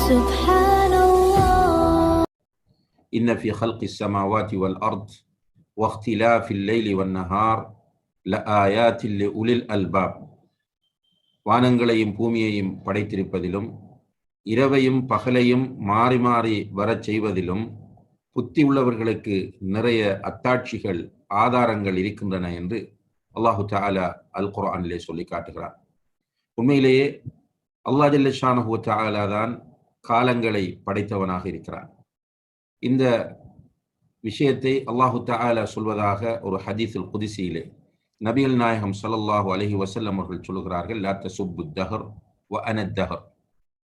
سبحان الله. إن في خلق السماوات والأرض واختلاف الليل والنهار لآيات لأولي الألباب. வானங்களையும் பூமியையும் படைத்திருப்பதிலும் இரவையும் பகலையும் மாறி மாறி வரச் செய்வதிலும் புத்தி உள்ளவர்களுக்கு நிறைய அத்தாட்சிகள் ஆதாரங்கள் இருக்கின்றன என்று அல்லாஹு தஆலா அல் குர்ஆனிலே சொல்லி காட்டுகிறார். உண்மையிலேயே அல்லாஹ் ஜல்ல ஷானஹு வ தஆலா தான் காலங்களை படைத்தவனாக இருக்கிறான். இந்த விஷயத்தை அல்லாஹு தஆலா சொல்வதாக ஒரு ஹதீஸுல் குதிசியிலே நபிகள் நாயகம் ஸல்லல்லாஹு அலைஹி வஸல்லம் அவர்கள் சொல்கிறார்கள், லா தசுப்பு தஹர் வ அன தஹர்.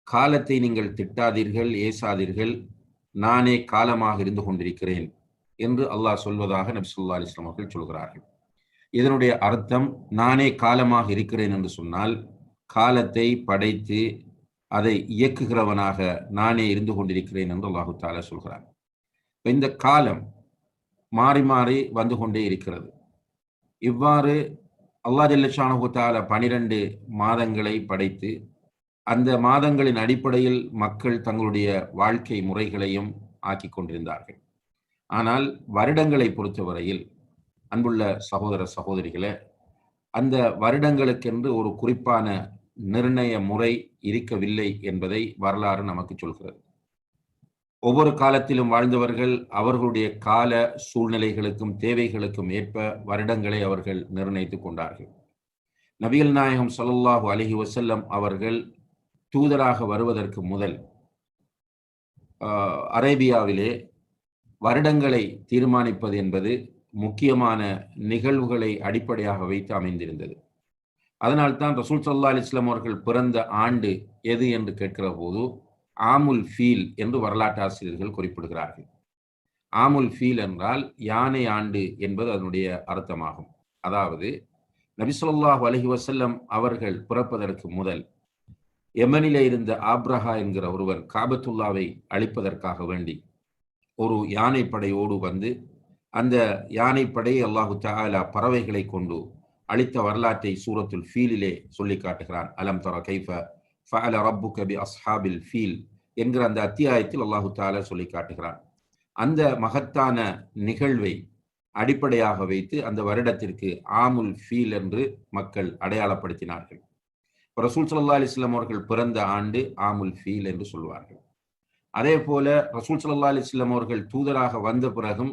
காலத்தை நீங்கள் திட்டாதீர்கள், ஏசாதீர்கள், நானே காலமாக இருந்து கொண்டிருக்கிறேன் என்று அல்லாஹ் சொல்வதாக நபி ஸல்லல்லாஹு அலைஹி வஸல்லம் அவர்கள் சொல்கிறார்கள். இதனுடைய அர்த்தம், நானே காலமாக இருக்கிறேன் என்று சொன்னால் காலத்தை படைத்து அதை இயக்குகிறவனாக நானே இருந்து கொண்டிருக்கிறேன் என்று அல்லாஹு தஆலா சொல்கிறார். இந்த காலம் மாறி மாறி வந்து கொண்டே இருக்கிறது. இவ்வாறு அல்லாஹ் ஜல்ல ஷானஹு தஆலா 12 மாதங்களை படைத்து அந்த மாதங்களின் அடிப்படையில் மக்கள் தங்களுடைய வாழ்க்கை முறைகளையும் ஆக்கி கொண்டிருந்தார்கள். ஆனால் வருடங்களை பொறுத்தவரையில் அன்புள்ள சகோதர சகோதரிகளே, அந்த வருடங்களுக்கென்று ஒரு குறிப்பான நிர்ணய முறை இருக்கவில்லை என்பதை வரலாறு நமக்கு சொல்கிறது. ஒவ்வொரு காலத்திலும் வாழ்ந்தவர்கள் அவர்களுடைய கால சூழ்நிலைகளுக்கும் தேவைகளுக்கும் ஏற்ப வருடங்களை அவர்கள் நிர்ணயித்துக் கொண்டார்கள். நபிகள் நாயகம் ஸல்லல்லாஹு அலைஹி வஸல்லம் அவர்கள் தூதராக வருவதற்கு முதல் அரேபியாவிலே வருடங்களை தீர்மானிப்பது என்பது முக்கியமான நிகழ்வுகளை அடிப்படையாக வைத்து அமைந்திருந்தது. அதனால்தான் ரசூல் ஸல்லல்லாஹு அலைஹி வஸல்லம் அவர்கள் பிறந்த ஆண்டு எது என்று கேட்கிற போது ஆமுல் ஃபீல் என்று வரலாற்று ஆசிரியர்கள் குறிப்பிடுகிறார்கள். ஆமுல் ஃபீல் என்றால் யானை ஆண்டு என்பது அதனுடைய அர்த்தமாகும். அதாவது நபி ஸல்லல்லாஹு அலைஹி வஸல்லம் அவர்கள் பிறப்பதற்கு முதல் யமனிலே இருந்த ஆப்ரஹா என்கிற ஒருவர் காபத்துல்லாவை அழிப்பதற்காக வேண்டி ஒரு யானைப்படையோடு வந்து அந்த யானைப்படையை அல்லாஹு தஆலா பறவைகளை கொண்டு அழித்த வரலாற்றை சூரத்துல் ஃபீலிலே சொல்லி காட்டுகிறான். அலம் தர கைஃப ஃபஅல ரப்புக பி அஸ்ஹாபில் ஃபீல் என்கிற அந்த அத்தியாயத்தில் அல்லாஹு தஆலா சொல்லி காட்டுகிறான். அந்த மகத்தான நிகழ்வை அடிப்படையாக வைத்து அந்த வருடத்திற்கு ஆமுல் ஃபீல் என்று மக்கள் அடையாளப்படுத்தினார்கள். ரசூல் ஸல்லல்லாஹு அலைஹி வஸல்லம் அவர்கள் பிறந்த ஆண்டு ஆமுல் ஃபீல் என்று சொல்வார்கள். அதே போல ரசூல் ஸல்லல்லாஹு அலைஹி வஸல்லம் அவர்கள் தூதராக வந்த பிறகும்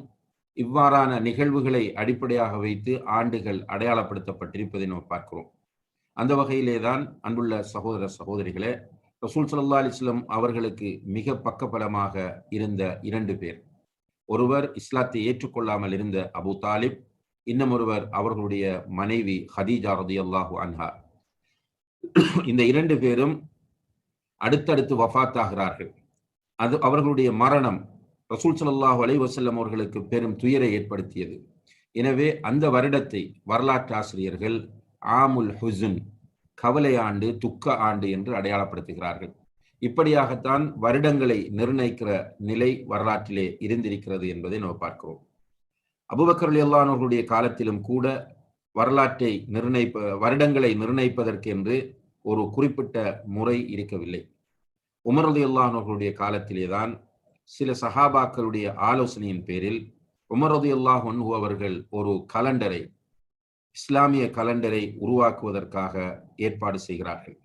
இவ்வாறான நிகழ்வுகளை அடிப்படையாக வைத்து ஆண்டுகள் அடையாளப்படுத்தப்பட்டிருப்பதை நாம் பார்க்கிறோம். அந்த வகையிலே தான் அன்புள்ள சகோதர சகோதரிகளே, ரசூல் ஸல்லல்லாஹு அலைஹி வஸல்லம் அவர்களுக்கு மிக பக்கபலமாக இருந்த 2 பேர். ஒருவர் இஸ்லாத்தை ஏற்றுக்கொள்ளாமல் இருந்த அபூ தாலிப், இன்னும் ஒருவர் அவர்களுடைய மனைவி ஹதீஜா ரலியல்லாஹு அன்ஹா. இந்த 2 பேரும் அடுத்தடுத்து வஃபாத்தாகிறார்கள். அது அவர்களுடைய மரணம் ரசூல் ஸல்லல்லாஹு அலைஹி வஸல்லம் அவர்களுக்கு பெரும் துயரை ஏற்படுத்தியது. எனவே அந்த வருடத்தை வரலாற்று ஆசிரியர்கள் ஆமுல் ஹுஸ்ன், கவலை ஆண்டு, துக்க ஆண்டு என்று அடையாளப்படுத்துகிறார்கள். இப்படியாகத்தான் வருடங்களை நிர்ணயிக்கிற நிலை வரலாற்றிலே இருந்திருக்கிறது என்பதை நாம் பார்க்கிறோம். அபூபக்கர் ரலியல்லாஹு அன்ஹு அவர்களுடைய காலத்திலும் கூட வரலாற்றை வருடங்களை நிர்ணயிப்பதற்கு என்று ஒரு குறிப்பிட்ட முறை இருக்கவில்லை. உமர் ரலியல்லாஹு அன்ஹு அவர்களுடைய காலத்திலேதான் சில சஹாபாக்களுடைய ஆலோசனையின் பேரில் உமர் ரலியல்லாஹு அன்ஹு அவர்கள் ஒரு கலண்டரை, இஸ்லாமிய கலண்டரை உருவாக்குவதற்காக ஏற்பாடு செய்கிறார்கள்.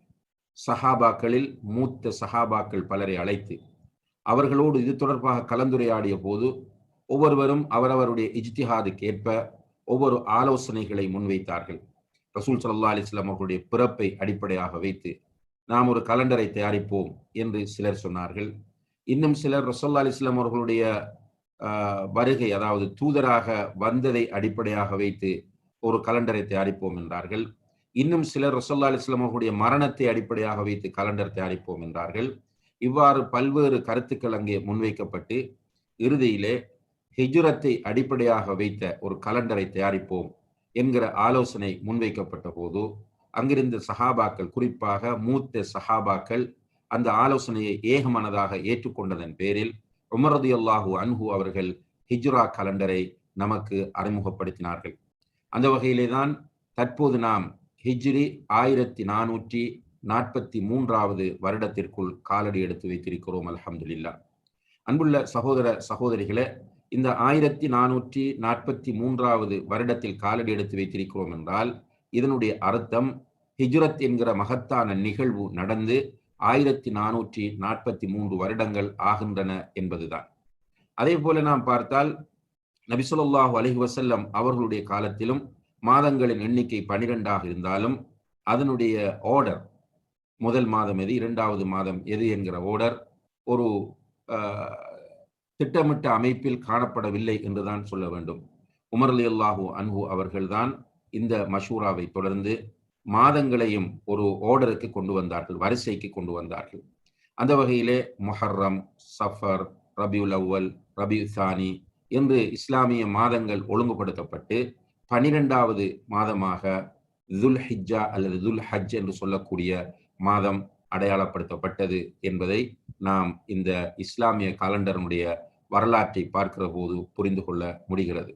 சஹாபாக்களில் மூத்த சஹாபாக்கள் பலரை அழைத்து அவர்களோடு இது தொடர்பாக கலந்துரையாடிய போது ஒவ்வொருவரும் அவரவருடைய இஜ்திஹாதுக்கு ஏற்ப ஒவ்வொரு ஆலோசனைகளை முன்வைத்தார்கள். ரசூல் ஸல்லல்லாஹு அலைஹி வஸல்லம் அவர்களுடைய பிறப்பை அடிப்படையாக வைத்து நாம் ஒரு கலண்டரை தயாரிப்போம் என்று சிலர் சொன்னார்கள். இன்னும் சிலர் ரசூலுல்லாஹி அலைஹி வஸல்லம் அவர்களுடைய வருகை, அதாவது தூதராக வந்ததை அடிப்படையாக வைத்து ஒரு கலண்டரை தயாரிப்போம் என்றார்கள். இன்னும் சிலர் ரசூலுல்லாஹி அலைஹி வஸல்லம் அவர்களுடைய மரணத்தை அடிப்படையாக வைத்து கலண்டர் தயாரிப்போம் என்றார்கள். இவ்வாறு பல்வேறு கருத்துக்கள் அங்கே முன்வைக்கப்பட்டு இறுதியிலே ஹிஜ்ரத்தை அடிப்படையாக வைத்த ஒரு கலண்டரை தயாரிப்போம் என்கிற ஆலோசனை முன்வைக்கப்பட்ட போது அங்கிருந்த சஹாபாக்கள், குறிப்பாக மூத்த சஹாபாக்கள் அந்த ஆலோசனையை ஏகமனதாக ஏற்றுக்கொண்டதன் பேரில் உமர் ரலியல்லாஹு அன்ஹு அவர்கள் ஹிஜ்ரா கலண்டரை நமக்கு அறிமுகப்படுத்தினார்கள். அந்த வகையிலே தான் தற்போது நாம் ஹிஜ்ரி 43வது வருடத்திற்குள் காலடி எடுத்து வைத்திருக்கிறோம். அல்ஹம்துலில்லாஹ். அன்புள்ள சகோதர சகோதரிகளே, இந்த 1443வது வருடத்தில் காலடி எடுத்து வைத்திருக்கிறோம் என்றால் இதனுடைய அர்த்தம் ஹிஜ்ரத் என்கிற மகத்தான நிகழ்வு நடந்து 1443 வருடங்கள் ஆகின்றன என்பதுதான். அதே போல நாம் பார்த்தால் நபி ஸல்லல்லாஹு அலைஹி வஸல்லம் அவர்களுடைய காலத்திலும் மாதங்களின் எண்ணிக்கை 12ஆக இருந்தாலும் அதனுடைய ஆர்டர், முதல் மாதம் எது, இரண்டாவது மாதம் எது என்கிற ஆர்டர் ஒரு திட்டமிட்ட அமைப்பில் காணப்படவில்லை என்றுதான் சொல்ல வேண்டும். உமர் ரலியல்லாஹு அன்ஹு அவர்கள்தான் இந்த மஷூராவை தொடர்ந்து மாதங்களையும் ஒரு ஆர்டருக்கு கொண்டு வந்தார்கள், வரிசைக்கு கொண்டு வந்தார்கள். அந்த வகையிலே முஹர்ரம், சஃபர், ரபியுல் அவ்வல், ரபியு சானி என்று இஸ்லாமிய மாதங்கள் ஒழுங்குபடுத்தப்பட்டு 12வது மாதமாக துல் ஹிஜ்ஜா அல்லது துல் ஹஜ் என்று சொல்லக்கூடிய மாதம் அடையாளப்படுத்தப்பட்டது என்பதை நாம் இந்த இஸ்லாமிய காலண்டருடைய வரலாற்றை பார்க்கிற போது புரிந்து கொள்ள முடிகிறது.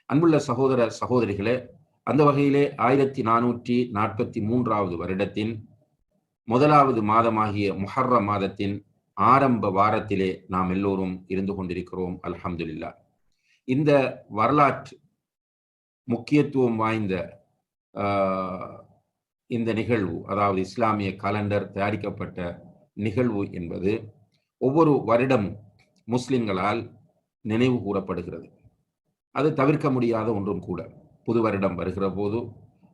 அன்புள்ள சகோதர சகோதரிகளே, அந்த வகையிலே 1443வது வருடத்தின் முதலாவது மாதமாகிய முஹர்ரம் மாதத்தின் ஆரம்ப வாரத்திலே நாம் எல்லோரும் இருந்து கொண்டிருக்கிறோம். அல்ஹம்துலில்லாஹ். இந்த வரலாற்று முக்கியத்துவம் வாய்ந்த இந்த நிகழ்வு, அதாவது இஸ்லாமிய காலண்டர் தயாரிக்கப்பட்ட நிகழ்வு என்பது ஒவ்வொரு வருடமும் முஸ்லிம்களால் நினைவு கூறப்படுகிறது. அது தவிர்க்க முடியாத ஒன்றும் கூட. புது வருடம் வருகிற போது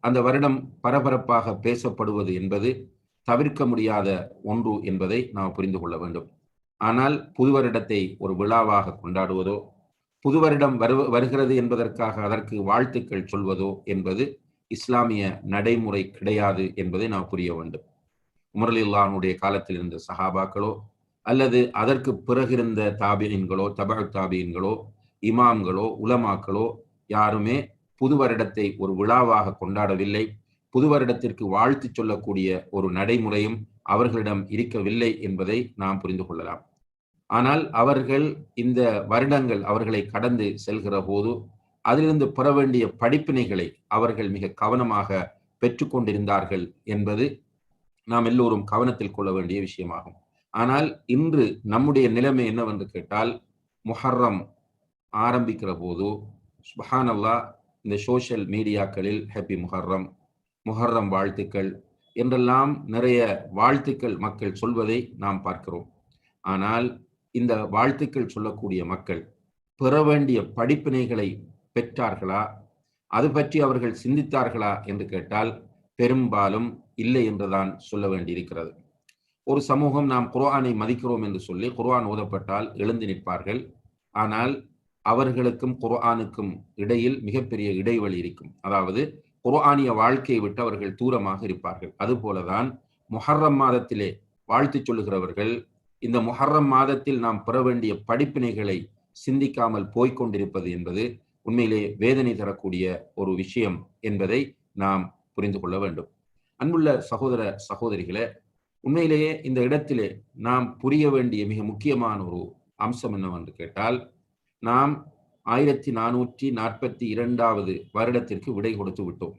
அந்த வருடம் பரபரப்பாக பேசப்படுவது என்பது தவிர்க்க முடியாத ஒன்று என்பதை நாம் புரிந்து கொள்ள வேண்டும். ஆனால் புது வருடத்தை ஒரு விழாவாக கொண்டாடுவதோ, புது வருடம் வருகிறது என்பதற்காக அதற்கு வாழ்த்துக்கள் சொல்வதோ என்பது இஸ்லாமிய நடைமுறை கிடையாது என்பதை நாம் புரிய வேண்டும். உமர் ரலியல்லாஹு அன்ஹுடைய காலத்தில் இருந்த சஹாபாக்களோ அல்லது அதற்கு பிறகிருந்த தாபியின்களோ, தபஅ தாபியின்களோ, இமாம்களோ, உலமாக்களோ யாருமே புது வருடத்தை ஒரு விழாவாக கொண்டாடவில்லை. புது வருடத்திற்கு வாழ்த்து சொல்லக்கூடிய ஒரு நடைமுறையும் அவர்களிடம் இருக்கவில்லை என்பதை நாம் புரிந்து கொள்ளலாம். ஆனால் அவர்கள் இந்த வருடங்கள் அவர்களை கடந்து செல்கிற போது அதிலிருந்து பெற வேண்டிய படிப்பினைகளை அவர்கள் மிக கவனமாக பெற்றுக்கொண்டிருந்தார்கள் என்பது நாம் எல்லோரும் கவனத்தில் கொள்ள வேண்டிய விஷயமாகும். ஆனால் இன்று நம்முடைய நிலைமை என்னவென்று கேட்டால், முஹர்ரம் ஆரம்பிக்கிற போது சுப்ஹானல்லாஹ் இந்த சோஷியல் மீடியாக்களில் ஹேப்பி முஹர்ரம், முஹர்ரம் வாழ்த்துக்கள் என்றெல்லாம் நிறைய வாழ்த்துக்கள் மக்கள் சொல்வதை நாம் பார்க்கிறோம். ஆனால் இந்த வாழ்த்துக்கள் சொல்லக்கூடிய மக்கள் பெற வேண்டிய படிப்பினைகளை பெற்றார்களா, அது பற்றி அவர்கள் சிந்தித்தார்களா என்று கேட்டால் பெரும்பாலும் இல்லை என்றுதான் சொல்ல வேண்டியிருக்கிறது. ஒரு சமூகம் நாம் குர்ஆனை மதிக்கிறோம் என்று சொல்லி குர்ஆன் ஓதப்பட்டால் எழுந்து நிற்பார்கள். ஆனால் அவர்களுக்கும் குர்ஆனுக்கும் இடையில் மிகப்பெரிய இடைவெளி இருக்கும். அதாவது குர்ஆனிய வாழ்க்கையை விட்டு அவர்கள் தூரமாக இருப்பார்கள். அதுபோலதான் முஹர்ரம் மாதத்திலே வாழ்த்து சொல்லுகிறவர்கள் இந்த முஹர்ரம் மாதத்தில் நாம் பெற வேண்டிய படிப்பினைகளை சிந்திக்காமல் போய்கொண்டிருப்பது என்பது உண்மையிலே வேதனை தரக்கூடிய ஒரு விஷயம் என்பதை நாம் புரிந்து கொள்ள வேண்டும். அன்புள்ள சகோதர சகோதரிகளே, உண்மையிலேயே இந்த இடத்திலே நாம் புரிய வேண்டிய மிக முக்கியமான ஒரு அம்சம் என்னவென்று கேட்டால், நாம் 1442வது வருடத்திற்கு விடை கொடுத்து விட்டோம்.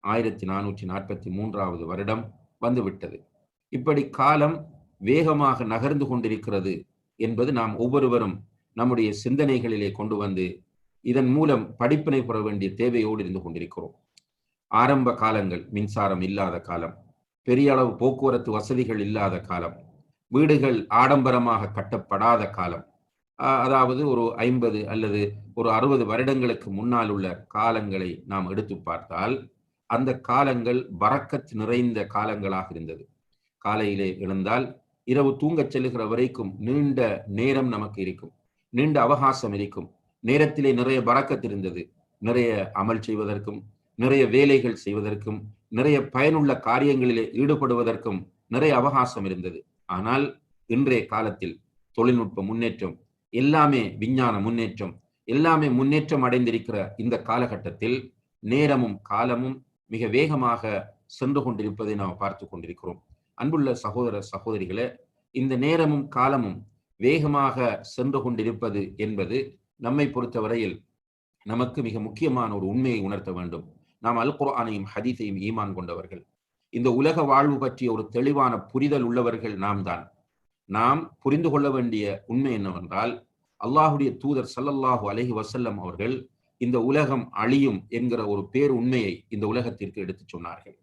1443வது வருடம் வந்துவிட்டது. இப்படி காலம் வேகமாக நகர்ந்து கொண்டிருக்கிறது என்பது நாம் ஒவ்வொருவரும் நம்முடைய சிந்தனைகளிலே கொண்டு வந்து இதன் மூலம் படிப்பினை பெற வேண்டிய தேவையோடு இருந்து கொண்டிருக்கிறோம். ஆரம்ப காலங்கள் மின்சாரம் இல்லாத காலம், பெரிய அளவு போக்குவரத்து வசதிகள் இல்லாத காலம், வீடுகள் ஆடம்பரமாக கட்டப்படாத காலம், அதாவது ஒரு 50 அல்லது ஒரு 60 வருடங்களுக்கு முன்னால் உள்ள காலங்களை நாம் எடுத்து பார்த்தால் அந்த காலங்கள் பரக்கத் நிறைந்த காலங்களாக இருந்தது. காலையிலே எழுந்தால் இரவு தூங்கச் செல்லுகிற வரைக்கும் நீண்ட நேரம் நமக்கு இருக்கும், நீண்ட அவகாசம் இருக்கும். நேரத்திலே நிறைய பரக்கத் இருந்தது. நிறைய அமல் செய்வதற்கும், நிறைய வேலைகள் செய்வதற்கும், நிறைய பயனுள்ள காரியங்களிலே ஈடுபடுவதற்கும் நிறைய அவகாசம் இருந்தது. ஆனால் இன்றைய காலத்தில் தொழில்நுட்ப முன்னேற்றம், எல்லாமே விஞ்ஞான முன்னேற்றம், எல்லாமே முன்னேற்றம் அடைந்திருக்கிற இந்த காலகட்டத்தில் நேரமும் காலமும் மிக வேகமாக சென்று கொண்டிருப்பதை நாம் பார்த்து கொண்டிருக்கிறோம். அன்புள்ள சகோதர சகோதரிகளே, இந்த நேரமும் காலமும் வேகமாக சென்று கொண்டிருப்பது என்பது நம்மை பொறுத்தவரையில் நமக்கு மிக முக்கியமான ஒரு உண்மையை உணர்த்த வேண்டும். நாம் அல் குர்ஆனையும் ஹதீஸையும் ஈமான் கொண்டவர்கள். இந்த உலக வாழ்வு பற்றிய ஒரு தெளிவான புரிதல் உள்ளவர்கள் நாம் தான். நாம் புரிந்து கொள்ள வேண்டிய உண்மை என்னவென்றால், அல்லாஹுடைய தூதர் ஸல்லல்லாஹு அலைஹி வஸல்லம் அவர்கள் இந்த உலகம் அழியும் என்கிற ஒரு பேர் உண்மையை இந்த உலகத்திற்கு எடுத்துச் சொன்னார்கள்.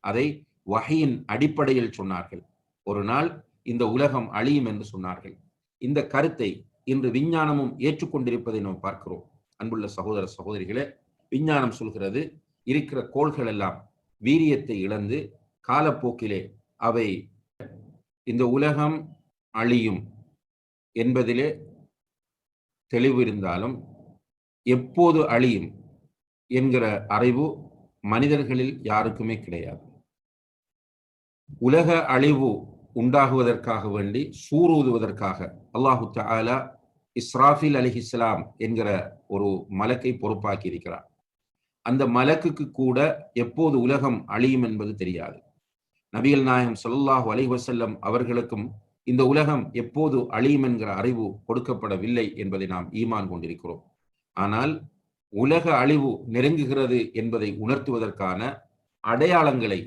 அதை வஹீயின் அடிப்படையில் சொன்னார்கள். ஒரு நாள் இந்த உலகம் அழியும் என்று சொன்னார்கள். இந்த கருத்தை இன்று விஞ்ஞானமும் ஏற்றுக்கொண்டிருப்பதை நாம் பார்க்கிறோம். அன்புள்ள சகோதர சகோதரிகளே, விஞ்ஞானம் சொல்கிறது, இருக்கிற கோள்கள் எல்லாம் வீரியத்தை இழந்து காலப்போக்கிலே அவை இந்த உலகம் அழியும் என்பதிலே தெளிவு இருந்தாலும், எப்போது அழியும் என்கிற அறிவு மனிதர்களில் யாருக்குமே கிடையாது. உலக அழிவு உண்டாகுவதற்காக வேண்டி சூறூதுவதற்காக அல்லாஹு தஆலா இஸ்ராஃபில் அலைஹிஸ்ஸலாம் என்கிற ஒரு மலக்கை பொறுப்பாக்கி இருக்கிறார். அந்த மலக்குக்கு கூட எப்போது உலகம் அழியும் என்பது தெரியாது. நபிகள் நாயகம் ஸல்லல்லாஹு அலைஹி வஸல்லம் அவர்களுக்கும் இந்த உலகம் எப்போது அழியும் என்கிற அறிவு கொடுக்கப்படவில்லை என்பதை நாம் ஈமான் கொண்டிருக்கிறோம். ஆனால் உலக அழிவு நெருங்குகிறது என்பதை உணர்த்துவதற்கான அடையாளங்களை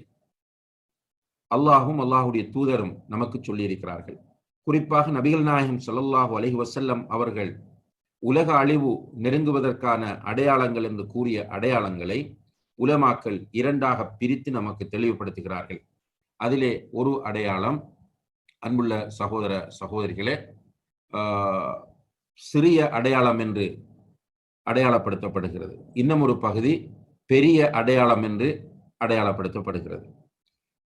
அல்லாஹும் அல்லாஹுடைய தூதரும் நமக்கு சொல்லியிருக்கிறார்கள். குறிப்பாக நபிகள் நாயகம் ஸல்லல்லாஹு அலைஹி வஸல்லம் அவர்கள் உலக அழிவு நெருங்குவதற்கான அடையாளங்கள் என்று கூறிய அடையாளங்களை உலமாக்கள் இரண்டாக பிரித்து நமக்கு தெளிவுபடுத்துகிறார்கள். அதிலே ஒரு அடையாளம், அன்புள்ள சகோதர சகோதரிகளே, சிறிய அடையாளம் என்று அடையாளப்படுத்தப்படுகிறது. இன்னும் ஒரு பகுதி பெரிய அடையாளம் என்று அடையாளப்படுத்தப்படுகிறது.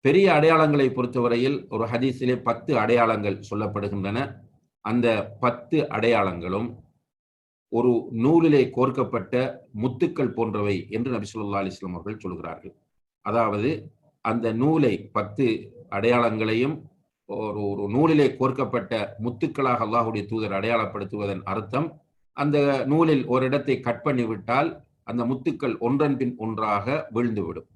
பெரிய அடையாளங்களை பொறுத்தவரையில் ஒரு ஹதீஸிலே 10 அடையாளங்கள் சொல்லப்படுகின்றன. அந்த 10 அடையாளங்களும் ஒரு நூலிலே கோர்க்கப்பட்ட முத்துக்கள் போன்றவை என்று நபி ஸல்லல்லாஹு அலைஹி வஸல்லம் அவர்கள் சொல்கிறார்கள். அதாவது அந்த நூலை 10 அடையாளங்களையும் ஒரு நூலிலே கோர்க்கப்பட்ட முத்துக்களாக அல்லாஹுடைய தூதர் அடையாளப்படுத்துவதன் அர்த்தம், அந்த நூலில் ஒரு இடத்தை கட் பண்ணிவிட்டால் அந்த முத்துக்கள் ஒன்றன் பின் ஒன்றாக வீழ்ந்துவிடும்.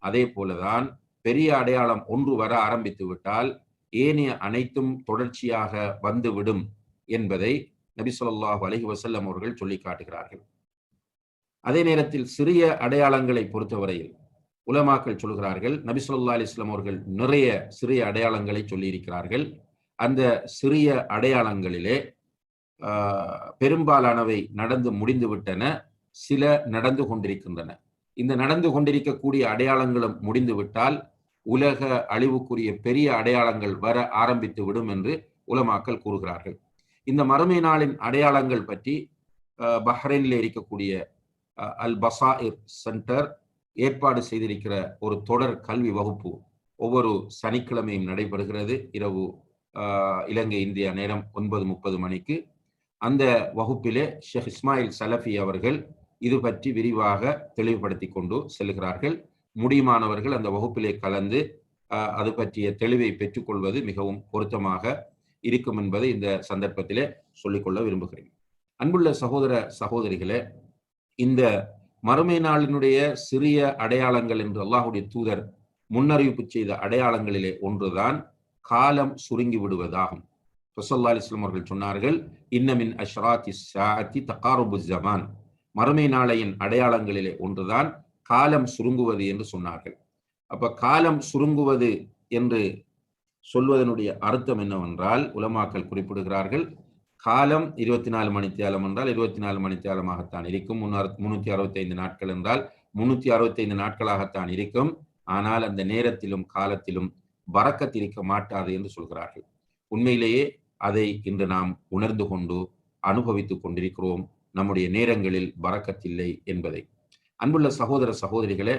அதே போலதான் பெரிய அடையாளம் ஒன்று வர ஆரம்பித்து விட்டால் ஏனைய அனைத்தும் தொடர்ச்சியாக வந்துவிடும் என்பதை நபி ஸல்லல்லாஹு அலைஹி வஸல்லம் அவர்கள் சொல்லி காட்டுகிறார்கள். அதே நேரத்தில் சிறிய அடையாளங்களை பொறுத்தவரையில் உலமாக்கள் சொல்கிறார்கள், நபி ஸல்லல்லாஹு அலைஹி வஸல்லம் அவர்கள் நிறைய சிறிய அடையாளங்களை சொல்லியிருக்கிறார்கள். அந்த சிறிய அடையாளங்களிலே பெரும்பாலானவை நடந்து முடிந்து விட்டன, சில நடந்து கொண்டிருக்கின்றன. இந்த நடந்து கொண்டிருக்கக்கூடிய அடையாளங்களும் முடிந்துவிட்டால் உலக அழிவுக்குரிய பெரிய அடையாளங்கள் வர ஆரம்பித்து விடும் என்று உலமாக்கள் கூறுகிறார்கள். இந்த மறுமை நாளின் அடையாளங்கள் பற்றி பஹ்ரைனில் இருக்கக்கூடிய அல் பசாயிர் சென்டர் ஏற்பாடு செய்திருக்கிற ஒரு தொடர் கல்வி வகுப்பு ஒவ்வொரு சனிக்கிழமையும் நடைபெறுகிறது. இரவு இலங்கை இந்தியா நேரம் 9:30 மணிக்கு. அந்த வகுப்பிலே ஷேக் இஸ்மாயில் சலஃபி அவர்கள் இது பற்றி விரிவாக தெளிவுபடுத்தி கொண்டு செல்கிறார்கள். முடியுமானவர்கள் அந்த வகுப்பிலே கலந்து அது பற்றிய தெளிவை பெற்றுக்கொள்வது மிகவும் பொருத்தமாக இருக்கும் என்பதை இந்த சந்தர்ப்பத்திலே சொல்லிக்கொள்ள விரும்புகிறேன். அன்புள்ள சகோதர சகோதரிகளே, இந்த மறுமை நாளினுடைய சிறிய அடையாளங்கள் என்று அல்லாஹுடைய தூதர் முன்னறிவிப்பு செய்த அடையாளங்களிலே ஒன்றுதான் காலம் சுருங்கி விடுவதாகும். ரசூலுல்லாஹி அலைஹி வஸல்லம் அவர்கள் சொன்னார்கள், இன்ன மின் அஷ்ராத்தி ஸாஅத்தி தகாருபு ஸமான், மறுமை நாளையின் அடையாளங்களிலே ஒன்றுதான் காலம் சுருங்குவது என்று சொன்னார்கள். அப்ப காலம் சுருங்குவது என்று சொல்வதனுடைய அர்த்தம் என்னவென்றால், உலமாக்கள் குறிப்பிடுகிறார்கள், காலம் 24 மணித்தியாலம் என்றால் 24 மணித்தியாலமாகத்தான் இருக்கும். 365 நாட்கள் என்றால் 365 நாட்களாகத்தான் இருக்கும். ஆனால் அந்த நேரத்திலும் காலத்திலும் பரக்கத் இருக்க மாட்டாது என்று சொல்கிறார்கள். உண்மையிலேயே அதை இன்று நாம் உணர்ந்து கொண்டு அனுபவித்துக் கொண்டிருக்கிறோம், நம்முடைய நேரங்களில் பரக்கத்தில்லை என்பதை. அன்புள்ள சகோதர சகோதரிகளே,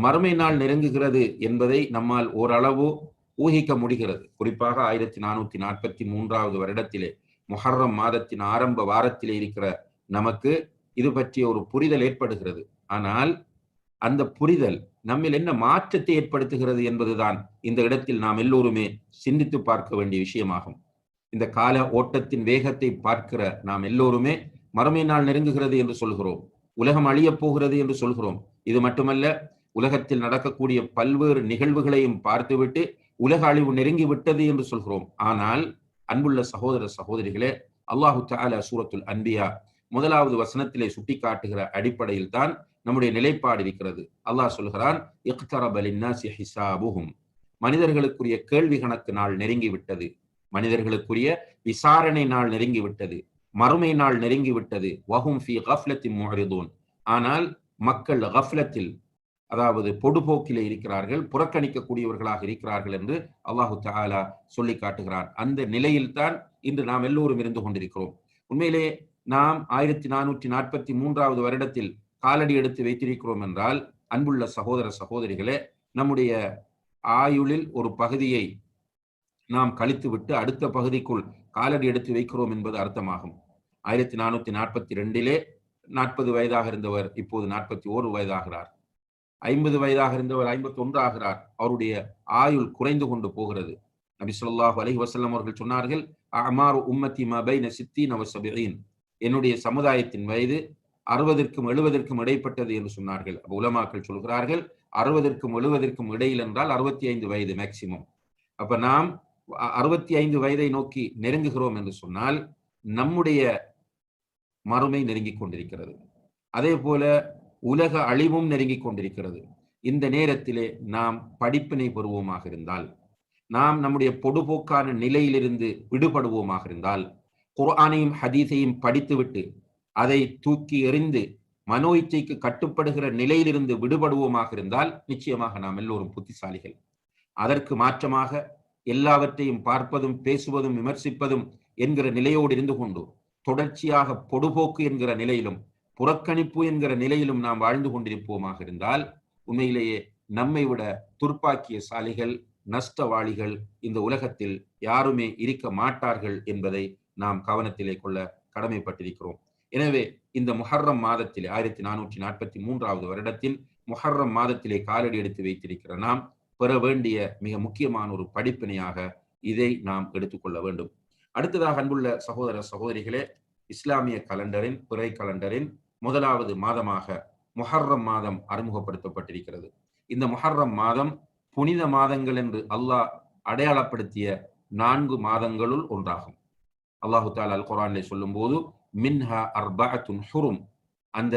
மறுமை நாள் நெருங்குகிறது என்பதை நம்மால் ஓரளவு ஊகிக்க முடிகிறது. குறிப்பாக 1443வது வருடத்திலே முஹர்ரம் மாதத்தின் ஆரம்ப வாரத்திலே இருக்கிற நமக்கு இது பற்றிய ஒரு புரிதல் ஏற்படுகிறது. ஆனால் அந்த புரிதல் நம்மில் என்ன மாற்றத்தை ஏற்படுத்துகிறது என்பதுதான் இந்த இடத்தில் நாம் எல்லோருமே சிந்தித்து பார்க்க வேண்டிய விஷயமாகும். இந்த கால ஓட்டத்தின் வேகத்தை பார்க்கிற நாம் எல்லோருமே மறுமை நாள் நெருங்குகிறது என்று சொல்கிறோம், உலகம் அழியப் போகிறது என்று சொல்கிறோம். இது மட்டுமல்ல, உலகத்தில் நடக்கக்கூடிய பல்வேறு நிகழ்வுகளையும் பார்த்துவிட்டு உலக அழிவு நெருங்கி விட்டது என்று சொல்கிறோம். ஆனால் அன்புள்ள சகோதர சகோதரிகளே, அல்லாஹு தஆலா சூரத்துல் அன்பியா 1வது வசனத்திலே சுட்டிக்காட்டுகிற அடிப்படையில் தான் நம்முடைய நிலைப்பாடு இருக்கிறது. அல்லாஹ் சொல்கிறான், இக்தரப லின்னாஸி ஹிசாபுஹும், மனிதர்களுக்குரிய கேள்வி கணக்கு நாள் நெருங்கிவிட்டது, மனிதர்களுக்குரிய விசாரணை நாள் நெருங்கிவிட்டது, மறுமை நாள் நெருங்கிவிட்டது. வஹும் ஃபீ கஃப்லத்தின் முஅரிதூன். ஆனால் மக்கள் கஃப்லத்தில், அதாவது பொடுபோக்கிலே இருக்கிறார்கள், புறக்கணிக்கக்கூடியவர்களாக இருக்கிறார்கள் என்று அல்லாஹு தஆலா சொல்லி காட்டுகிறார். அந்த நிலையில்தான் இன்று நாம் எல்லோரும் இருந்து கொண்டிருக்கிறோம். உண்மையிலே நாம் 1443வது வருடத்தில் காலடி எடுத்து வைத்திருக்கிறோம் என்றால், அன்புள்ள சகோதர சகோதரிகளே, நம்முடைய ஆயுளில் ஒரு பகுதியை நாம் கழித்துவிட்டு அடுத்த பகுதிக்குள் காலடி எடுத்து வைக்கிறோம் என்பது அர்த்தமாகும். 1442 40 வயதாக இருந்தவர் இப்போது 41 வயதாகிறார். 50 வயதாக இருந்தவர் 51 ஆகிறார். அவருடைய ஆயுள் குறைந்து கொண்டு போகிறது. நபி ஸல்லல்லாஹு அலைஹி வஸல்லம் அவர்கள் சொன்னார்கள், அமாரு உம்மத்தி மா பைன 60 வ 70. என்னுடைய சமுதாயத்தின் வயது 60க்கும் 70க்கும் இடைப்பட்டது என்று சொன்னார்கள். உலமாக்கள் சொல்கிறார்கள் 60க்கும் 70க்கும் இடையில் என்றால் 65 வயது மேக்சிமம். அப்ப நாம் 65 வயதை நோக்கி நெருங்குகிறோம் என்று சொன்னால் நம்முடைய மறுமை நெருங்கிக் கொண்டிருக்கிறது. அதே போல உலக அழிவும் நெருங்கிக் கொண்டிருக்கிறது. இந்த நேரத்திலே நாம் படிப்பினை பெறுவோமாக இருந்தால், நாம் நம்முடைய பொடுபோக்கான நிலையிலிருந்து விடுபடுவோமாக இருந்தால், குர்ஆனையும் ஹதீஸையும் படித்துவிட்டு அதை தூக்கி எறிந்து மனோ இச்சைக்கு கட்டுப்படுகிற நிலையிலிருந்து விடுபடுவோமாக இருந்தால் நிச்சயமாக நாம் எல்லோரும் புத்திசாலிகள். அதற்கு மாற்றமாக எல்லாவற்றையும் பார்ப்பதும் பேசுவதும் விமர்சிப்பதும் என்கிற நிலையோடு இருந்து கொண்டு தொடர்ச்சியாக பொடுபோக்கு என்கிற நிலையிலும் புறக்கணிப்பு என்கிற நிலையிலும் நாம் வாழ்ந்து கொண்டிருப்போமாக இருந்தால் உண்மையிலேயே நம்மை விட துர்ப்பாக்கியசாலிகள், நஷ்டவாளிகள் இந்த உலகத்தில் யாருமே இருக்க மாட்டார்கள் என்பதை நாம் கவனத்திலே கொள்ள கடமைப்பட்டிருக்கிறோம். எனவே இந்த முஹர்ரம் மாதத்திலே 1443வது வருடத்தின் முஹர்ரம் மாதத்திலே காலடி எடுத்து வைத்திருக்கிற நாம் பெற வேண்டிய மிக முக்கியமான ஒரு படிப்பினையாக இதை நாம் எடுத்துக்கொள்ள வேண்டும். அடுத்ததாக அன்புள்ள சகோதர சகோதரிகளே, இஸ்லாமிய கலண்டரின், பிறை கலண்டரின் முதலாவது மாதமாக முஹர்ரம் மாதம் அறிமுகப்படுத்தப்பட்டிருக்கிறது. இந்த முஹர்ரம் மாதம் புனித மாதங்கள் என்று அல்லாஹ் அடையாளப்படுத்திய 4 மாதங்களுள் ஒன்றாகும். அல்லாஹு தஆலா அல் குர்ஆனிலே சொல்லும் போது மின்ஹா அர்பஅத்துன் ஹுரும், அந்த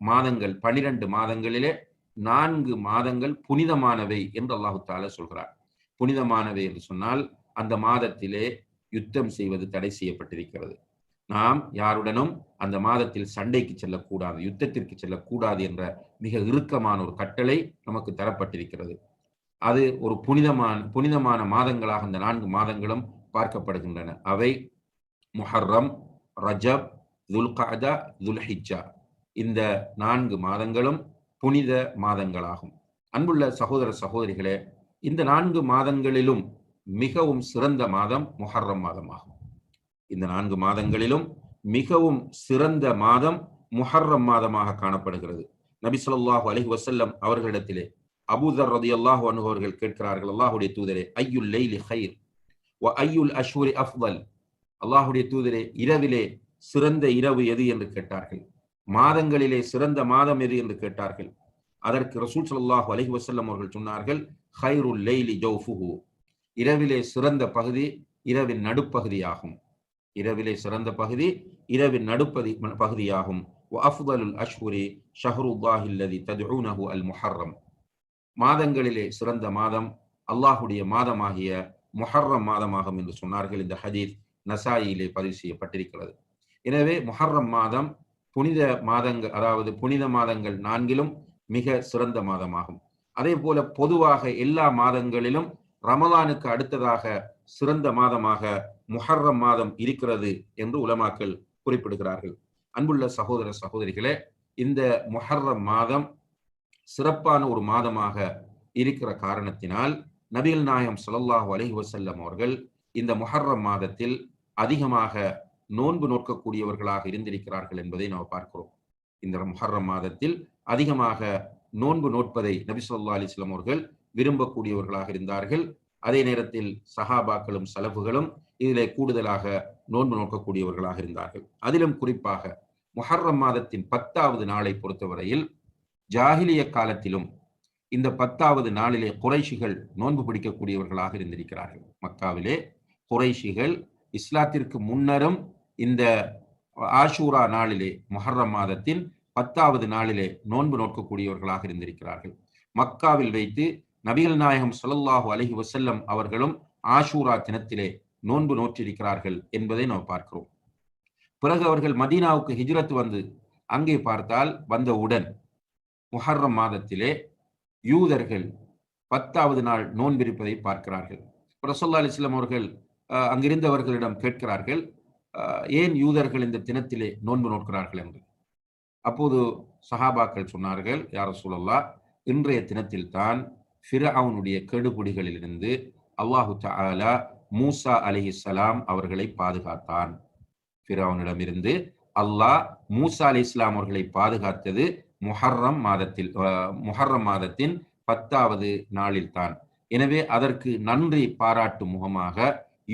மாதங்கள் 12 மாதங்களிலே 4 மாதங்கள் புனிதமானவை என்று அல்லாஹு தஆலா சொல்கிறார். புனிதமானவை என்று சொன்னால் அந்த மாதத்திலே யுத்தம் செய்வது தடை செய்யப்பட்டிருக்கிறது. நாம் யாருடனும் அந்த மாதத்தில் சண்டைக்கு செல்லக்கூடாது, யுத்தத்திற்கு செல்லக்கூடாது என்ற மிக இறுக்கமான ஒரு கட்டளை நமக்கு தரப்பட்டிருக்கிறது. அது ஒரு புனிதமான மாதங்களாக அந்த 4 மாதங்களும் பார்க்கப்படுகின்றன. அவை முஹர்ரம், ரஜப், துல்கஅதா, துல்ஹிஜ்ஜா. இந்த 4 மாதங்களும் புனித மாதங்களாகும். அன்புள்ள சகோதர சகோதரிகளே, இந்த 4 மாதங்களிலும் மிகவும் சிறந்த மாதம் முஹர்ரம் மாதமாகும். இந்த 4 மாதங்களிலும் மிகவும் சிறந்த மாதம் முஹர்ரம் மாதமாக காணப்படுகிறது. நபி ஸல்லல்லாஹு அலைஹி வஸல்லம் அவர்களிடத்திலே அபூதர் ரலியல்லாஹு அன்ஹு அவர்கள் கேட்கிறார்கள், அல்லாஹ்வுடைய தூதரே, ஐயுல் லைலி கைர் வ ஐயுல் அஷ்ஹுரி அஃதல். அல்லாஹ்வுடைய தூதரே, இரவிலே சிறந்த இரவு எது என்று கேட்டார்கள். மாதங்களிலே சிறந்த மாதம் எது என்று கேட்டார்கள். அதற்கு ரசூல் ஸல்லல்லாஹு அலைஹி வஸல்லம் அவர்கள் சொன்னார்கள், கைருல் லைலி ஜௌஃபுஹு. இரவிலே சிறந்த பகுதி இரவின் நடுப்பகுதியாகும். இரவிலே சிறந்த பகுதி இரவின் பகுதியாகும். வஅஃதலுல் அஷ்ஹுரி ஷஹ்ருல்லாஹி அல்லதி ததுஊனஹு அல் முஹர்ரம். மாதங்களிலே சிறந்த மாதம் அல்லாஹ்வுடைய மாதமாகிய முஹர்ரம் மாதமாகும் என்று சொன்னார்கள். இந்த ஹதீஸ் நசாயிலே பதிவு செய்யப்பட்டிருக்கிறது. எனவே முஹர்ரம் மாதம் புனித மாதங்கள், அதாவது புனித மாதங்கள் 4லும் மிக சிறந்த மாதமாகும். அதே போல பொதுவாக எல்லா மாதங்களிலும் ரமலானுக்கு அடுத்ததாக சிறந்த மாதமாக முஹர்ரம் மாதம் இருக்கிறது என்று உலமாக்கள் குறிப்பிடுகிறார்கள். அன்புள்ள சகோதர சகோதரிகளே, இந்த முஹர்ரம் மாதம் சிறப்பான ஒரு மாதமாக இருக்கிற காரணத்தினால் நபிகள் நாயகம் ஸல்லல்லாஹு அலைஹி வஸல்லம் அவர்கள் இந்த முஹர்ரம் மாதத்தில் அதிகமாக நோன்பு நோக்கக்கூடியவர்களாக இருந்திருக்கிறார்கள் என்பதை நாம் பார்க்கிறோம். இந்த முஹர்ரம் மாதத்தில் அதிகமாக நோன்பு நோட்பதை நபி ஸல்லல்லாஹு அலைஹி வஸல்லம் அவர்கள் விரும்பக்கூடியவர்களாக இருந்தார்கள். அதே நேரத்தில் சஹாபாக்களும் சலஃபுகளும் இதிலே கூடுதலாக நோன்பு நோக்கக்கூடியவர்களாக இருந்தார்கள். அதிலும் குறிப்பாக முஹர்ரம் மாதத்தின் 10வது நாளை பொறுத்தவரையில் ஜாஹிலிய காலத்திலும் இந்த 10வது நாளிலே குறைஷிகள் நோன்பு பிடிக்கக்கூடியவர்களாக இருந்திருக்கிறார்கள். மக்காவிலே குறைஷிகள் இஸ்லாத்திற்கு முன்னரும் இந்த ஆஷூரா நாளிலே, முஹர்ரம் மாதத்தின் 10வது நாளிலே நோன்பு நோக்கக்கூடியவர்களாக இருந்திருக்கிறார்கள். மக்காவில் வைத்து நபிகள் நாயகம் ஸல்லல்லாஹு அலைஹி வஸல்லம் அவர்களும் ஆஷூரா தினத்திலே நோன்பு நோற்றிருக்கிறார்கள் என்பதை நாம் பார்க்கிறோம். பிறகு அவர்கள் மதீனாவுக்கு ஹிஜ்ரத் வந்து அங்கே பார்த்தால் வந்தவுடன் முஹர்ரம் மாதத்திலே யூதர்கள் 10வது நாள் நோன்பிருப்பதை பார்க்கிறார்கள். ரசூலுல்லாஹி அலைஹி வஸல்லம் அவர்கள் அங்கிருந்தவர்களிடம் கேட்கிறார்கள், ஏன் யூதர்கள் இந்த தினத்திலே நோன்பு நோக்கிறார்கள் என்று. அப்போது சஹாபாக்கள் சொன்னார்கள், யா ரசூலல்லாஹ், இன்றைய தினத்தில் தான் ஃபிர்அவுனுடைய கெடுபிடிகளிலிருந்து அல்லாஹு தஆலா மூசா அலைஹிஸ்ஸலாம் அவர்களை பாதுகாத்தான். ஃபிர்அவுனிடமிருந்து அல்லாஹ் மூசா அலைஹிஸ்ஸலாம் அவர்களை பாதுகாத்தது முஹர்ரம் மாதத்தின் 10வது நாளில் தான். எனவே அதற்கு நன்றி பாராட்டும் முகமாக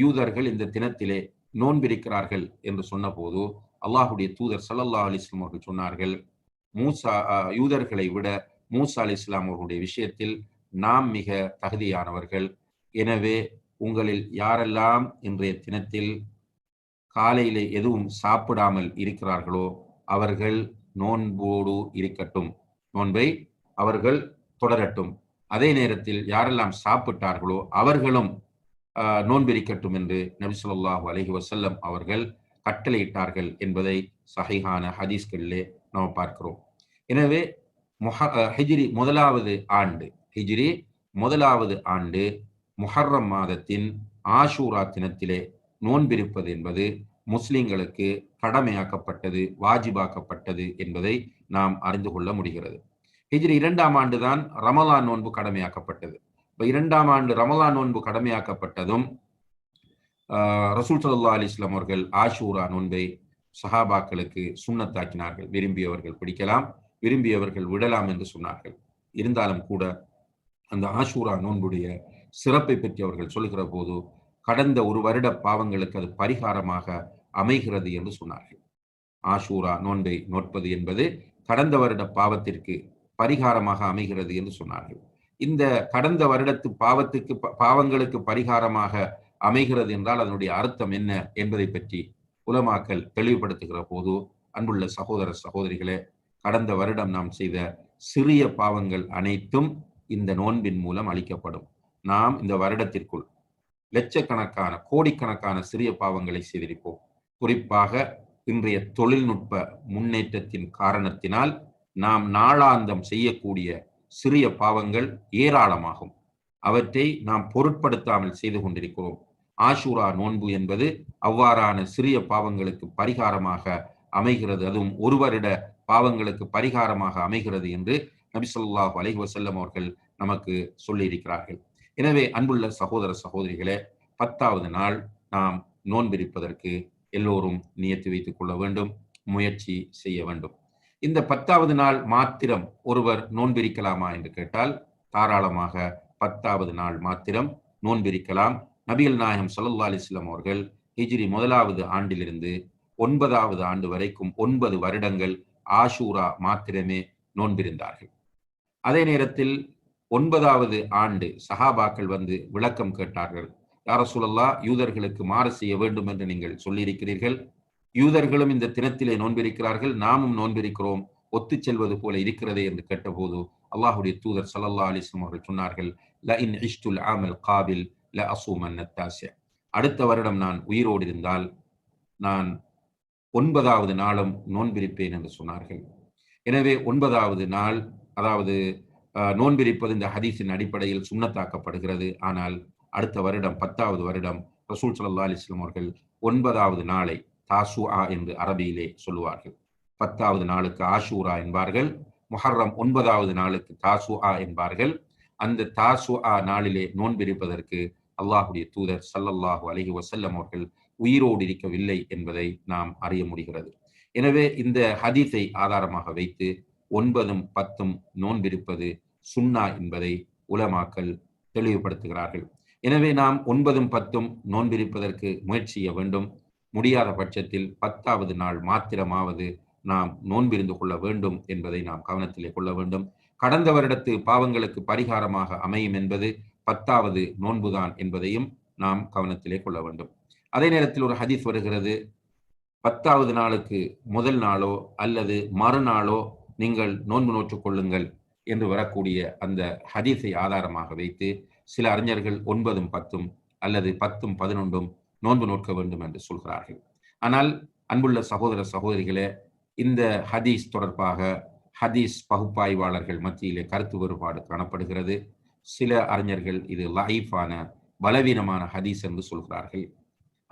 யூதர்கள் இந்த தினத்திலே நோன்பிருக்கிறார்கள் என்று சொன்னபோது அல்லாஹுடைய தூதர் ஸல்லல்லாஹு அலைஹி வஸல்லம் அவர்கள் சொன்னார்கள், யூதர்களை விட மூசா அலைஹிஸ்ஸலாம் அவர்களுடைய விஷயத்தில் நாம் மிக தகுதியானவர்கள். எனவே உங்களில் யாரெல்லாம் இன்றைய தினத்தில் காலையிலே எதுவும் சாப்பிடாமல் இருக்கிறார்களோ அவர்கள் நோன்போடு இருக்கட்டும், நோன்பை அவர்கள் தொடரட்டும். அதே நேரத்தில் யாரெல்லாம் சாப்பிட்டார்களோ அவர்களும் நோன்பிருக்கட்டும் என்று நபி ஸல்லல்லாஹு அலைஹி வஸல்லம் அவர்கள் கட்டளையிட்டார்கள் என்பதை சஹீஹான ஹதீஸ்களிலே நாம் பார்க்கிறோம். எனவே ஹிஜ்ரி முதலாவது ஆண்டு முஹர்ரம் மாதத்தின் ஆஷூரா தினத்திலே நோன்பிருப்பது என்பது முஸ்லிம்களுக்கு கடமையாக்கப்பட்டது, வாஜிபாக்கப்பட்டது என்பதை நாம் அறிந்து கொள்ள முடிகிறது. ஹிஜ்ரி 2ஆம் ஆண்டு தான் ரமலான் நோன்பு கடமையாக்கப்பட்டது. இப்போ 2ஆம் ஆண்டு ரமலான் நோன்பு கடமையாக்கப்பட்டதும் ரசூல் ஸல்லல்லாஹு அலைஹி வஸல்லம் அவர்கள் ஆஷூரா நோன்பை சஹாபாக்களுக்கு சுன்னத்தாக்கினார்கள். விரும்பியவர்கள் பிடிக்கலாம், விரும்பியவர்கள் விடலாம் என்று சொன்னார்கள். இருந்தாலும் கூட அந்த ஆஷூரா நோன்புடைய சிறப்பை பற்றி அவர்கள் சொல்கிற போது கடந்த ஒரு வருட பாவங்களுக்கு அது பரிகாரமாக அமைகிறது என்று சொன்னார்கள். ஆஷூரா நோன்பை நோட்பது என்பது கடந்த வருட பாவத்திற்கு பரிகாரமாக அமைகிறது என்று சொன்னார்கள். இந்த கடந்த வருடத்து பாவங்களுக்கு பரிகாரமாக அமைகிறது என்றால் அதனுடைய அர்த்தம் என்ன என்பதை பற்றி உலமாக்கள் தெளிவுபடுத்துகிற போது, அன்புள்ள சகோதர சகோதரிகளே, கடந்த வருடம் நாம் செய்த சிறிய பாவங்கள் அனைத்தும் இந்த நோன்பின் மூலம் அளிக்கப்படும். நாம் இந்த வருடத்திற்குள் லட்சக்கணக்கான கோடிக்கணக்கான சிறிய பாவங்களை செய்திருப்போம். குறிப்பாக இன்றைய தொழில்நுட்ப முன்னேற்றத்தின் காரணத்தினால் நாம் நாளாந்தம் செய்யக்கூடிய சிறிய பாவங்கள் ஏராளமாகும். அவற்றை நாம் பொருட்படுத்தாமல் செய்து கொண்டிருக்கிறோம். ஆஷூரா நோன்பு என்பது அவ்வாறான சிறிய பாவங்களுக்கு பரிகாரமாக அமைகிறது, அதுவும் ஒரு வருட பாவங்களுக்கு பரிகாரமாக அமைகிறது என்று நபி ஸல்லல்லாஹு அலைஹி வஸல்லம் அவர்கள் நமக்கு சொல்லியிருக்கிறார்கள். எனவே அன்புள்ள சகோதர சகோதரிகளே, 10வது நாள் நாம் நோன்பிருப்பதற்கு எல்லோரும் நியத்து வைத்துக் கொள்ள வேண்டும், முயற்சி செய்ய வேண்டும். இந்த 10வது நாள் மாத்திரம் ஒருவர் நோன்பிருக்கலாமா என்று கேட்டால் தாராளமாக 10வது நாள் மாத்திரம் நோன்பிருக்கலாம். நபிகள் நாயகம் ஸல்லல்லாஹு அலைஹி வஸல்லம் அவர்கள் ஹிஜ்ரி 1வது ஆண்டிலிருந்து 9வது ஆண்டு வரைக்கும் 9 வருடங்கள் ஆஷூரா மாத்திரமே நோன்பிருந்தார்கள். அதே நேரத்தில் 9வது ஆண்டு சஹாபாக்கள் வந்து விளக்கம் கேட்டார்கள். யா ரசூலல்லாஹ், யூதர்களுக்கு மாறு செய்ய வேண்டும் என்று நீங்கள் சொல்லியிருக்கிறீர்கள், யூதர்களும் இந்த தினத்திலே நோன்பிருக்கிறார்கள், நாமும் நோன்பிருக்கிறோம், ஒத்துச் செல்வது போல இருக்கிறதே என்று கேட்டபோது அல்லாஹுடைய தூதர் ஸல்லல்லாஹு அலைஹி வஸல்லம் அவர்கள் சொன்னார்கள், ல இன் இஷ்துல் ஆமல் காபில் ல அஸூமன் அத்தாஸி, அடுத்த வருடம் நான் உயிரோடு இருந்தால் நான் 9வது நாளும் நோன்பிருப்பேன் என்று சொன்னார்கள். எனவே 9வது நாள், அதாவது நோன்பிருப்பது இந்த ஹதீஸின் அடிப்படையில் சுன்னத்தாக்கப்படுகிறது. ஆனால் அடுத்த வருடம் 10வது வருடம் ரசூல் ஸல்லல்லாஹு அலைஹி வஸல்லம் அவர்கள் 9வது நாளை தாசுஆ என்று அரபியிலே சொல்லுவார்கள். 10வது நாளுக்கு ஆஷூரா என்பார்கள், முஹர்ரம் 9வது நாளுக்கு தாசுஆ என்பார்கள். அந்த தாசுஆ நாளிலே நோன்பிருப்பதற்கு அல்லாஹுடைய தூதர் ஸல்லல்லாஹு அலைஹி வஸல்லம் அவர்கள் உயிரோடு இருக்கவில்லை என்பதை நாம் அறிய முடிகிறது. எனவே இந்த ஹதீஸை ஆதாரமாக வைத்து 9ம் 10ம் நோன்பிருப்பது சுன்னா என்பதை உலமாக்கள் தெளிவுபடுத்துகிறார்கள். எனவே நாம் 9ம் 10ம் நோன்பிருப்பதற்கு முயற்சி செய்ய வேண்டும். முடியாத பட்சத்தில் 10வது நாள் மாத்திரமாவது நாம் நோன்பிருந்து கொள்ள வேண்டும் என்பதை நாம் கவனத்திலே கொள்ள வேண்டும். கடந்த வருடத்து பாவங்களுக்கு பரிகாரமாக அமையும் என்பது 10வது நோன்புதான் என்பதையும் நாம் கவனத்திலே கொள்ள வேண்டும். அதே நேரத்தில் ஒரு ஹதீஸ் வருகிறது, 10வது நாளுக்கு முதல் நாளோ அல்லது மறுநாளோ நீங்கள் நோன்பு நோற்றுக் கொள்ளுங்கள். என்று வரக்கூடிய அந்த ஹதீஸை ஆதாரமாக வைத்து சில அறிஞர்கள் 9, 10 அல்லது 10, 11 நோன்பு நோக்க வேண்டும் என்று சொல்கிறார்கள். ஆனால் அன்புள்ள சகோதர சகோதரிகளே, இந்த ஹதீஸ் தொடர்பாக ஹதீஸ் பகுப்பாய்வாளர்கள் மத்தியிலே கருத்து வேறுபாடு காணப்படுகிறது. சில அறிஞர்கள் இது லைஃபான பலவீனமான ஹதீஸ் என்று சொல்கிறார்கள்.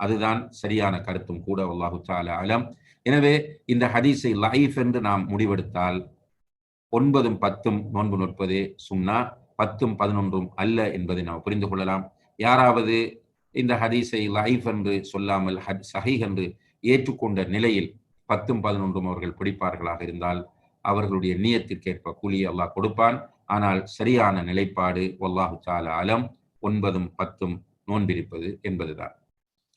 அதுதான் சரியான கருத்தும் கூட, அல்லாஹு தஆலா அலம். எனவே இந்த ஹதீஸை லைஃப் என்று நாம் முடிவெடுத்தால் 9, 10 நோன்பு நோட்பதே சுன்னா, 10, 11 அல்ல என்பதை நாம் புரிந்து கொள்ளலாம். யாராவது இந்த ஹதீஸை லைஃப் என்று சொல்லாமல் சஹீஹ் என்று ஏற்றுக்கொண்ட நிலையில் 10, 11 அவர்கள் பிடிப்பார்களாக இருந்தால் அவர்களுடைய நியத்திற்கேற்ப கூலியை அல்லாஹ் கொடுப்பான். ஆனால் சரியான நிலைப்பாடு வல்லாஹு தஆலா அலம் 9, 10 நோன்பிருப்பது என்பதுதான்.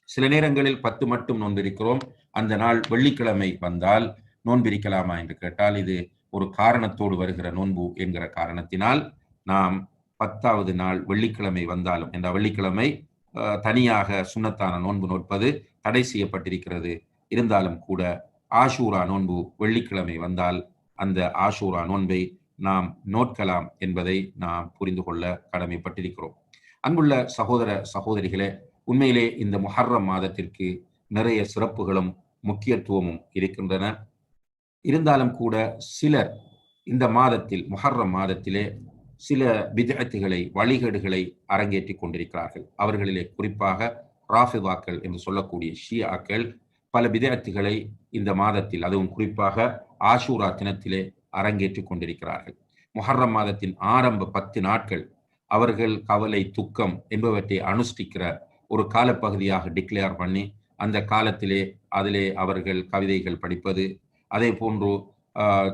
சில நேரங்களில் 10 மட்டும் நோன்பிருக்கிறோம், அந்த நாள் வெள்ளிக்கிழமை வந்தால் நோன்பிருக்கலாமா என்று கேட்டால் இது ஒரு காரணத்தோடு வருகிற நோன்பு என்கிற காரணத்தினால் நாம் 10வது நாள் வெள்ளிக்கிழமை வந்தாலும், இந்த வெள்ளிக்கிழமை தனியாக சுன்னத்தான நோன்பு நோட்பது தடை செய்யப்பட்டிருக்கிறது. இருந்தாலும் கூட ஆஷூரா நோன்பு வெள்ளிக்கிழமை வந்தால் அந்த ஆஷூரா நோன்பை நாம் நோட்கலாம் என்பதை நாம் புரிந்து கொள்ள கடமைப்பட்டிருக்கிறோம். அன்புள்ள சகோதர சகோதரிகளே, உண்மையிலே இந்த முஹர்ரம் மாதத்திற்கு நிறைய சிறப்புகளும் முக்கியத்துவமும் இருக்கின்றன. இருந்தாலும் கூட சிலர் இந்த மாதத்தில், முஹர்ரம் மாதத்திலே சில பித்அத்துகளை, வழிகேடுகளை அரங்கேற்றி கொண்டிருக்கிறார்கள். அவர்களிலே குறிப்பாக ராஃபிதாக்கள் என்று சொல்லக்கூடிய ஷியாக்கள் பல பித்அத்துகளை இந்த மாதத்தில், அதுவும் குறிப்பாக ஆஷூரா தினத்திலே அரங்கேற்றி கொண்டிருக்கிறார்கள். முஹர்ரம் மாதத்தின் ஆரம்ப 10 நாட்கள் அவர்கள் கவலை, துக்கம் என்பவற்றை அனுஷ்டிக்கிற ஒரு காலப்பகுதியாக டிக்ளேர் பண்ணி அந்த காலத்திலே அதிலே அவர்கள் கவிதைகள் படிப்பது, அதே போன்று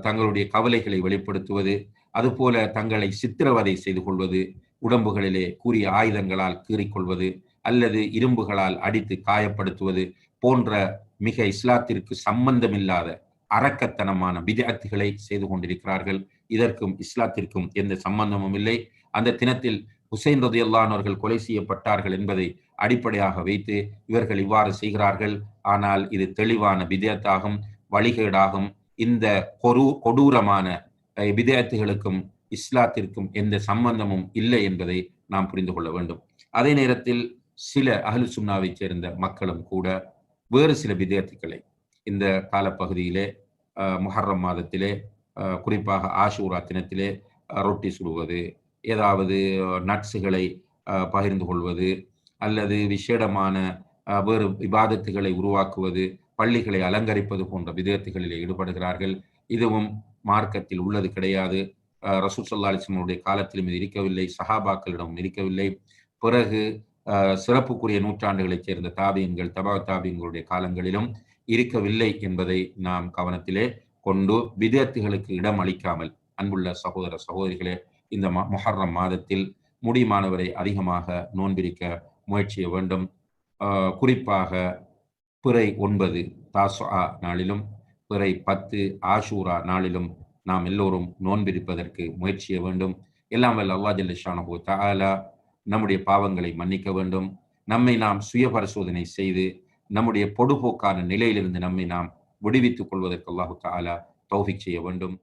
தங்களுடைய கவலைகளை வெளிப்படுத்துவது, அதுபோல தங்களை சித்திரவதை செய்து கொள்வது, உடம்புகளிலே கூறிய ஆயுதங்களால் கீறிக்கொள்வது அல்லது இரும்புகளால் அடித்து காயப்படுத்துவது போன்ற மிக இஸ்லாத்திற்கு சம்பந்தமில்லாத அரக்கத்தனமான பித்அத்துகளை செய்து கொண்டிருக்கிறார்கள். இதற்கும் இஸ்லாத்திற்கும் எந்த சம்பந்தமும் இல்லை. அந்த தினத்தில் ஹுசைன் ரலியல்லாஹு அன்ஹு அவர்கள் கொலை செய்யப்பட்டார்கள் என்பதை அடிப்படையாக வைத்து இவர்கள் இவ்வாறு செய்கிறார்கள். ஆனால் இது தெளிவான பித்அத்தாகும், வழிகேடாகும். இந்த கொடூரமான பித்அத்துகளுக்கும் இஸ்லாத்திற்கும் எந்த சம்பந்தமும் இல்லை என்பதை நாம் புரிந்து கொள்ள வேண்டும். அதே நேரத்தில் சில அஹ்லு சுன்னாவை சேர்ந்த மக்களும் கூட வேறு சில பித்அத்துகளை இந்த காலப்பகுதியிலே, முஹர்ரம் மாதத்திலே, குறிப்பாக ஆஷூரா தினத்திலே ரொட்டி சுடுவது, ஏதாவது நட்ஸுகளை பகிர்ந்து கொள்வது அல்லது விசேடமான வேறு இபாதத்துகளை உருவாக்குவது, பள்ளிகளை அலங்கரிப்பது போன்ற பித்அத்துகளிலே ஈடுபடுகிறார்கள். இதுவும் மார்க்கத்தில் உள்ளது கிடையாது. ரசூல் ஸல்லல்லாஹு அலைஹி வஸல்லம் அவருடைய காலத்திலும் இது இருக்கவில்லை, சஹாபாக்களிடம் இருக்கவில்லை. பிறகு சிறப்புக்குரிய நூற்றாண்டுகளைச் சேர்ந்த தாபியன்கள், தபா தாபியன்களுடைய காலங்களிலும் இருக்கவில்லை என்பதை நாம் கவனத்திலே கொண்டு பித்அத்துகளுக்கு இடம் அளிக்காமல், அன்புள்ள சகோதர சகோதரிகளே, இந்த முஹர்ரம் மாதத்தில் முடியுமானவரை அதிகமாக நோன்பிருக்க முயற்சிய வேண்டும். குறிப்பாக பிறை 9 தாசுஆ நாளிலும் பிறை 10 ஆஷூரா நாளிலும் நாம் எல்லோரும் நோன்பிருப்பதற்கு முயற்சிய வேண்டும். எல்லாம் வல்ல அல்லாஹ் ஜல்ல ஷானஹு தஆலா நம்முடைய பாவங்களை மன்னிக்க வேண்டும். நம்மை நாம் சுய பரிசோதனை செய்து நம்முடைய பொடுபோக்கான நிலையிலிருந்து நம்மை நாம் விடுவித்துக் கொள்வதற்கு அல்லாஹு தஆலா தௌஃபீக் செய்ய வேண்டும்.